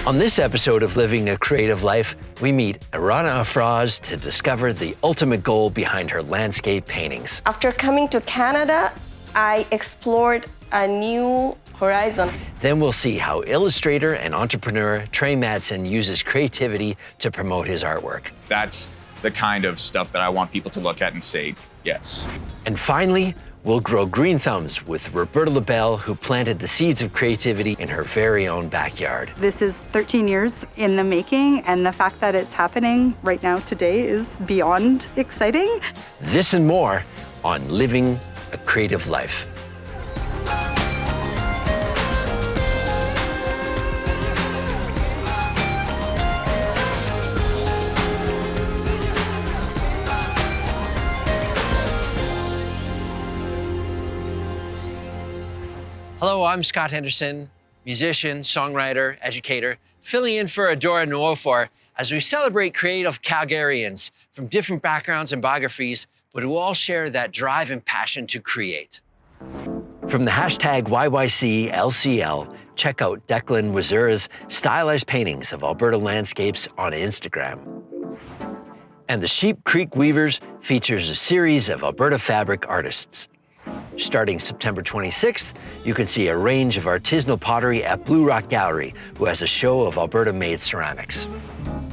On this episode of Living a Creative Life, we meet Irana Afroz to discover the ultimate goal behind her landscape paintings. After coming to Canada, I explored a new horizon. Then we'll see how illustrator and entrepreneur Trey Madsen uses creativity to promote his artwork. That's the kind of stuff that I want people to look at and say, yes. And finally, we'll grow green thumbs with Roberta Labelle, who planted the seeds of creativity in her very own backyard. This is 13 years in the making, and the fact that it's happening right now today is beyond exciting. This and more on Living a Creative Life. Hello, I'm Scott Henderson, musician, songwriter, educator, filling in for Adora Nwofor as we celebrate creative Calgarians from different backgrounds and biographies, but who all share that drive and passion to create. From the hashtag YYCLCL, check out Declan Wazura's stylized paintings of Alberta landscapes on Instagram. And the Sheep Creek Weavers features a series of Alberta fabric artists. Starting September 26th, you can see a range of artisanal pottery at Blue Rock Gallery, who has a show of Alberta-made ceramics.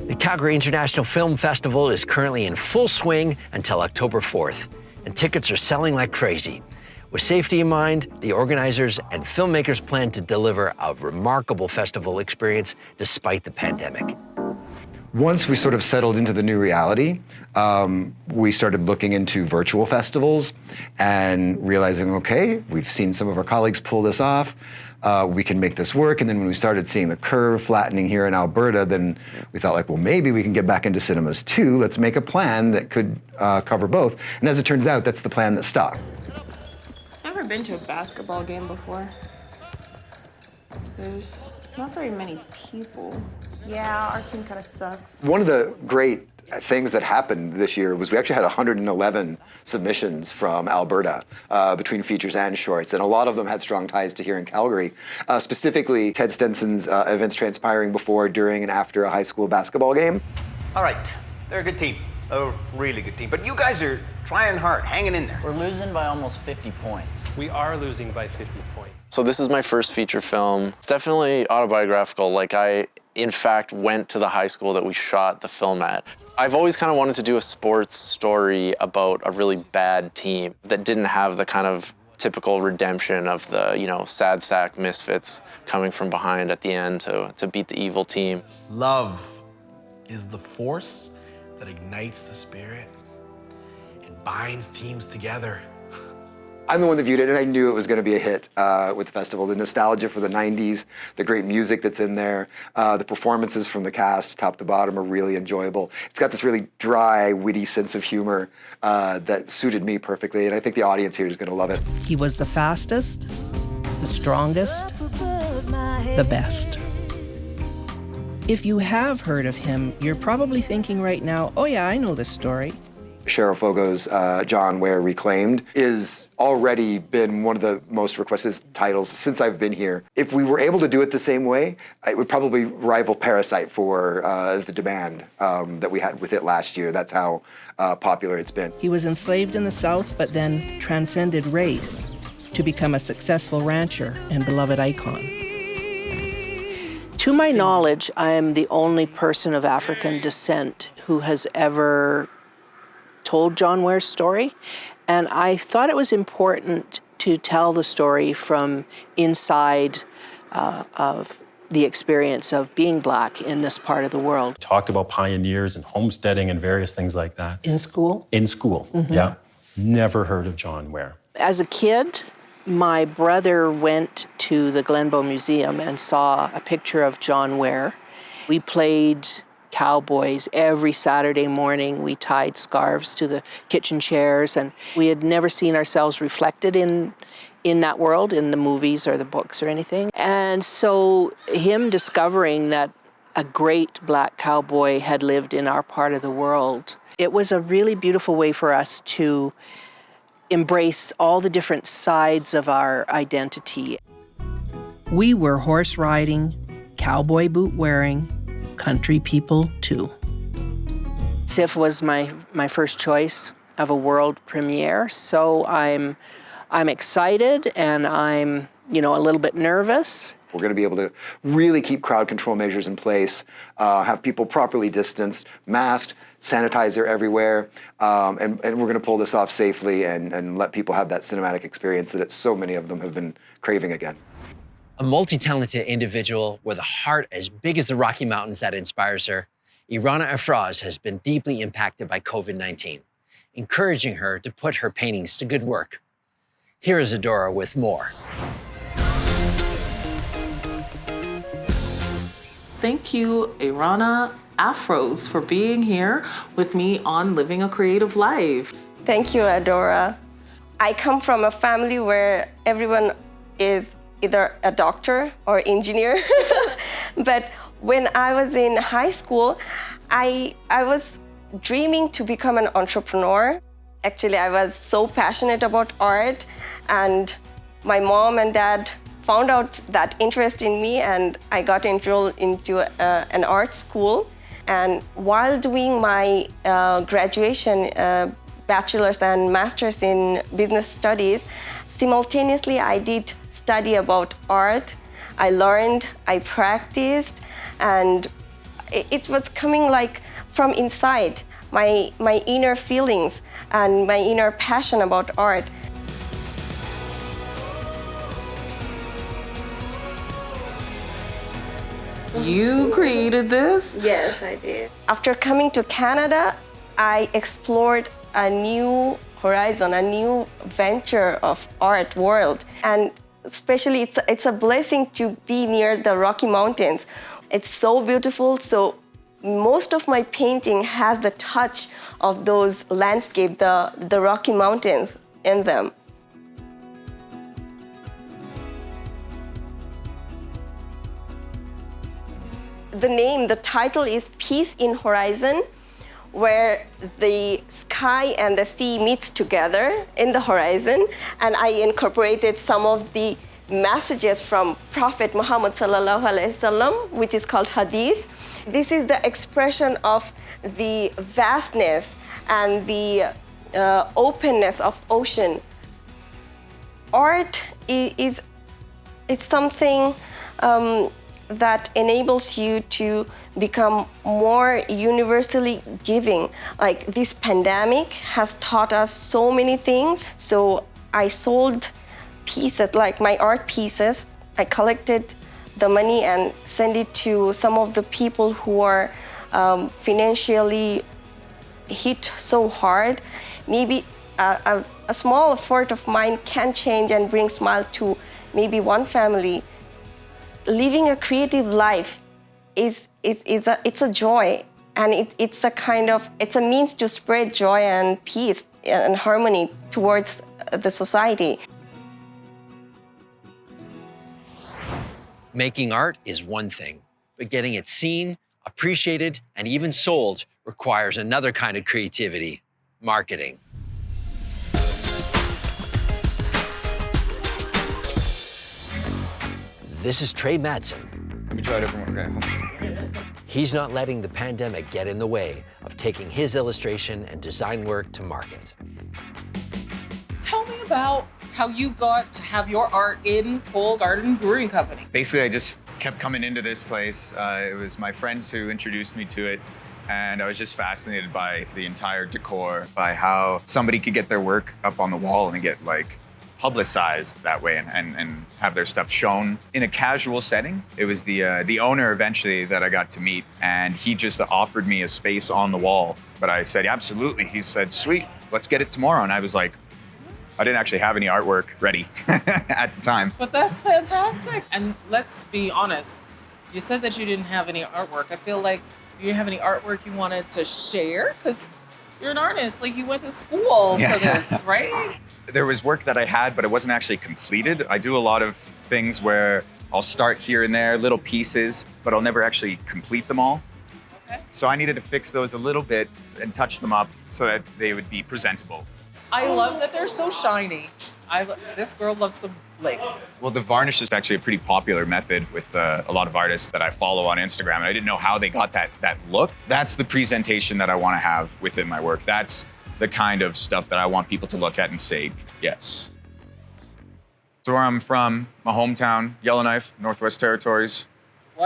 The Calgary International Film Festival is currently in full swing until October 4th, and tickets are selling like crazy. With safety in mind, the organizers and filmmakers plan to deliver a remarkable festival experience despite the pandemic. Once we sort of settled into the new reality, we started looking into virtual festivals and realizing, okay, we've seen some of our colleagues pull this off, we can make this work. And then when we started seeing the curve flattening here in Alberta, then we thought like, well, maybe we can get back into cinemas too. Let's make a plan that could cover both. And as it turns out, that's the plan that stuck. Never been to a basketball game before. There's not very many people. Yeah, our team kind of sucks. One of the great things that happened this year was we actually had 111 submissions from Alberta between features and shorts, and a lot of them had strong ties to here in Calgary. Specifically, Ted Stenson's events transpiring before, during, and after a high school basketball game. All right, they're a good team, a really good team, but you guys are trying hard, hanging in there. We're losing by almost 50 points. We are losing by 50 points. So this is my first feature film. It's definitely autobiographical. Like I, in fact, went to the high school that we shot the film at. I've always kind of wanted to do a sports story about a really bad team that didn't have the kind of typical redemption of the, you know, sad sack misfits coming from behind at the end to beat the evil team. Love is the force that ignites the spirit and binds teams together. I'm the one that viewed it, and I knew it was going to be a hit with the festival. The nostalgia for the 90s, the great music that's in there, the performances from the cast, top to bottom, are really enjoyable. It's got this really dry, witty sense of humor that suited me perfectly, and I think the audience here is going to love it. He was the fastest, the strongest, the best. If you have heard of him, you're probably thinking right now, oh yeah, I know this story. Cheryl Fogo's John Ware Reclaimed is already been one of the most requested titles since I've been here. If we were able to do it the same way, it would probably rival Parasite for the demand that we had with it last year. That's how popular it's been. He was enslaved in the South, but then transcended race to become a successful rancher and beloved icon. To my knowledge, I am the only person of African descent who has ever told John Ware's story, and I thought it was important to tell the story from inside of the experience of being Black in this part of the world. Talked about pioneers and homesteading and various things like that. In school? In school, yeah. Never heard of John Ware. As a kid, my brother went to the Glenbow Museum and saw a picture of John Ware. We played cowboys every Saturday morning. We tied scarves to the kitchen chairs, and we had never seen ourselves reflected in that world, in the movies or the books or anything. And so him discovering that a great Black cowboy had lived in our part of the world, it was a really beautiful way for us to embrace all the different sides of our identity. We were horse riding, cowboy boot wearing country people too. SIFF was my first choice of a world premiere, so I'm excited and I'm a little bit nervous. We're going to be able to really keep crowd control measures in place, have people properly distanced, masked, sanitizer everywhere, and we're going to pull this off safely and let people have that cinematic experience that so many of them have been craving again. A multi-talented individual with a heart as big as the Rocky Mountains that inspires her, Irana Afroz has been deeply impacted by COVID-19, encouraging her to put her paintings to good work. Here is Adora with more. Thank you, Irana Afroz, for being here with me on Living a Creative Life. Thank you, Adora. I come from a family where everyone is either a doctor or engineer. But when I was in high school, I was dreaming to become an entrepreneur. Actually, I was so passionate about art, and my mom and dad found out that interest in me, and I got enrolled into an art school. And while doing my graduation, bachelor's and master's in business studies, simultaneously I did study about art. I learned, I practiced, and it was coming like from inside, my inner feelings and my inner passion about art. You created this? Yes, I did. After coming to Canada, I explored a new horizon, a new venture of art world. And especially it's a blessing to be near the Rocky Mountains. It's so beautiful. So most of my painting has the touch of those landscapes, the Rocky Mountains in them. The title is Peace in Horizon, where the sky and the sea meets together in the horizon. And I incorporated some of the messages from Prophet Muhammad sallallahu alaihi wasallam, which is called Hadith. This is the expression of the vastness and the openness of ocean. Art is something that enables you to become more universally giving. Like this pandemic has taught us so many things. So I sold pieces, like my art pieces. I collected the money and sent it to some of the people who are financially hit so hard. Maybe a small effort of mine can change and bring smile to maybe one family. Living a creative life it's a joy, and it's a means to spread joy and peace and harmony towards the society. Making art is one thing, but getting it seen, appreciated, and even sold requires another kind of creativity: marketing. This is Trey Madsen. Let me try a different one, okay? He's not letting the pandemic get in the way of taking his illustration and design work to market. Tell me about how you got to have your art in Cole Garden Brewing Company. Basically, I just kept coming into this place. It was my friends who introduced me to it, and I was just fascinated by the entire decor, by how somebody could get their work up on the wall and get publicized that way and have their stuff shown in a casual setting. It was the owner eventually that I got to meet, and he just offered me a space on the wall. But I said, absolutely. He said, sweet, let's get it tomorrow. And I was like, I didn't actually have any artwork ready at the time. But that's fantastic. And let's be honest, you said that you didn't have any artwork. I feel like you didn't have any artwork you wanted to share, because you're an artist, like you went to school for this, right? There was work that I had, but it wasn't actually completed. I do a lot of things where I'll start here and there, little pieces, but I'll never actually complete them all. Okay. So I needed to fix those a little bit and touch them up so that they would be presentable. I love that they're so shiny. This girl loves some Like, Well, the varnish is actually a pretty popular method with a lot of artists that I follow on Instagram. And I didn't know how they got that look. That's the presentation that I want to have within my work. That's the kind of stuff that I want people to look at and say, yes. So where I'm from, my hometown, Yellowknife, Northwest Territories.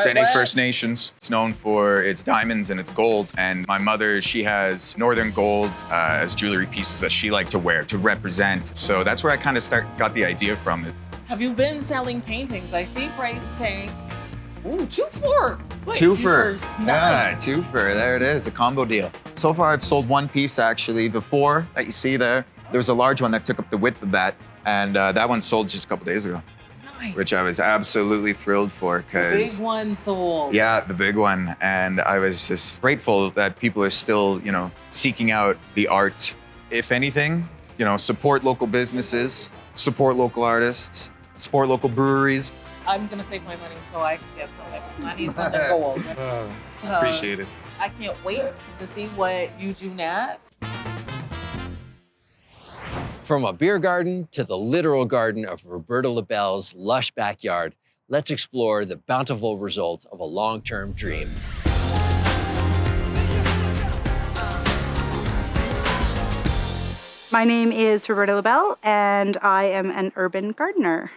Dene First Nations. It's known for its diamonds and its gold. And my mother, she has northern gold as jewelry pieces that she liked to wear to represent. So that's where I kind of got the idea from. have you been selling paintings? I see price tags. Ooh, 2 for. Wait, Two for. Nice. Yeah, 2 for. There it is, a combo deal. So far, I've sold 1 piece actually. The 4 that you see there, there was a large one that took up the width of that. And that one sold just a couple days ago. Nice. Which I was absolutely thrilled for because big one sold. Yeah, the big one. And I was just grateful that people are still, you know, seeking out the art. If anything, you know, support local businesses, support local artists, support local breweries. I'm gonna save my money so I can get something. I need something gold. So Appreciate it. I can't wait to see what you do next. From a beer garden to the literal garden of Roberta Labelle's lush backyard, let's explore the bountiful result of a long-term dream. My name is Roberta Labelle, and I am an urban gardener.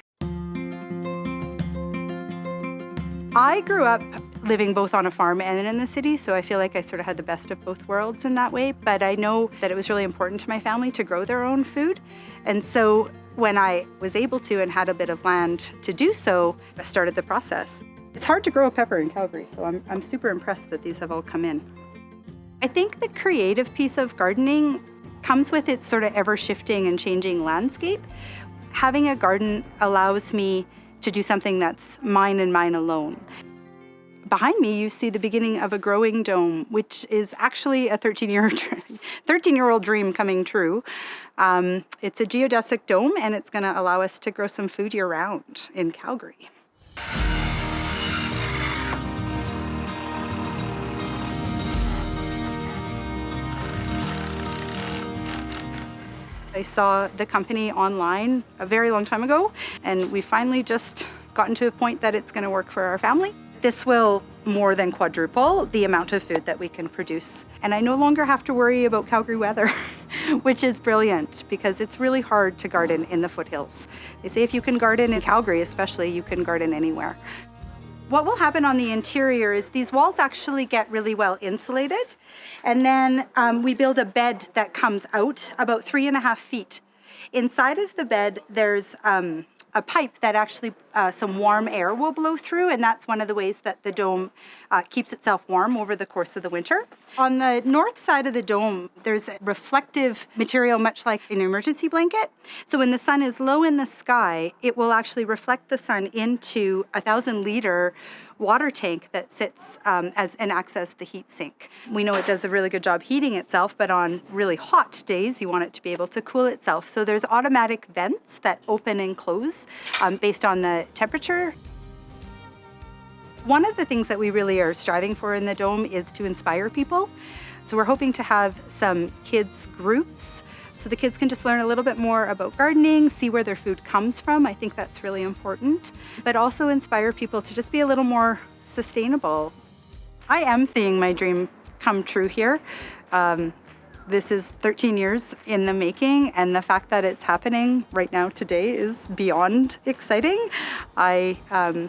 I grew up living both on a farm and in the city, so I feel like I sort of had the best of both worlds in that way. But I know that it was really important to my family to grow their own food. And so when I was able to and had a bit of land to do so, I started the process. It's hard to grow a pepper in Calgary, so I'm super impressed that these have all come in. I think the creative piece of gardening comes with its sort of ever-shifting and changing landscape. Having a garden allows me to do something that's mine and mine alone. Behind me, you see the beginning of a growing dome, which is actually a 13-year-old dream coming true. It's a geodesic dome, and it's going to allow us to grow some food year-round in Calgary. I saw the company online a very long time ago, and we finally just gotten to a point that it's going to work for our family. This will more than quadruple the amount of food that we can produce. And I no longer have to worry about Calgary weather, which is brilliant because it's really hard to garden in the foothills. They say if you can garden in Calgary especially, you can garden anywhere. What will happen on the interior is these walls actually get really well insulated, and then we build a bed that comes out about 3.5 feet. Inside of the bed, there's a pipe that actually some warm air will blow through, and that's one of the ways that the dome keeps itself warm over the course of the winter. On the north side of the dome, there's a reflective material, much like an emergency blanket. So when the sun is low in the sky, it will actually reflect the sun into a 1,000-liter water tank that sits and acts as the heat sink. We know it does a really good job heating itself, but on really hot days, you want it to be able to cool itself. So there's automatic vents that open and close based on the temperature. One of the things that we really are striving for in the dome is to inspire people. So we're hoping to have some kids groups so the kids can just learn a little bit more about gardening, see where their food comes from. I think that's really important, but also inspire people to just be a little more sustainable. I am seeing my dream come true here. This is 13 years in the making, and the fact that it's happening right now today is beyond exciting. I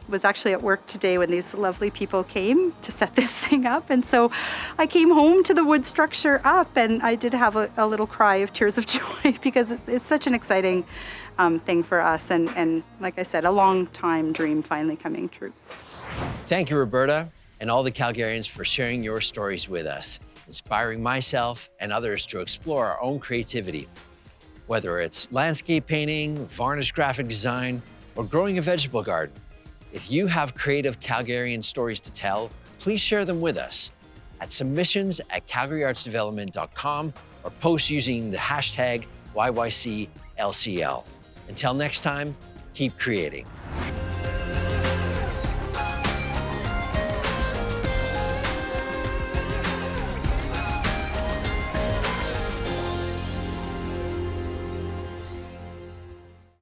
was actually at work today when these lovely people came to set this thing up, and so I came home to the wood structure up, and I did have a little cry of tears of joy because it's such an exciting thing for us, and like I said, a long time dream finally coming true. Thank you, Roberta, and all the Calgarians for sharing your stories with us, inspiring myself and others to explore our own creativity. Whether it's landscape painting, varnish graphic design, or growing a vegetable garden. If you have creative Calgarian stories to tell, please share them with us at submissions@calgaryartsdevelopment.com or post using the hashtag YYCLCL. Until next time, keep creating.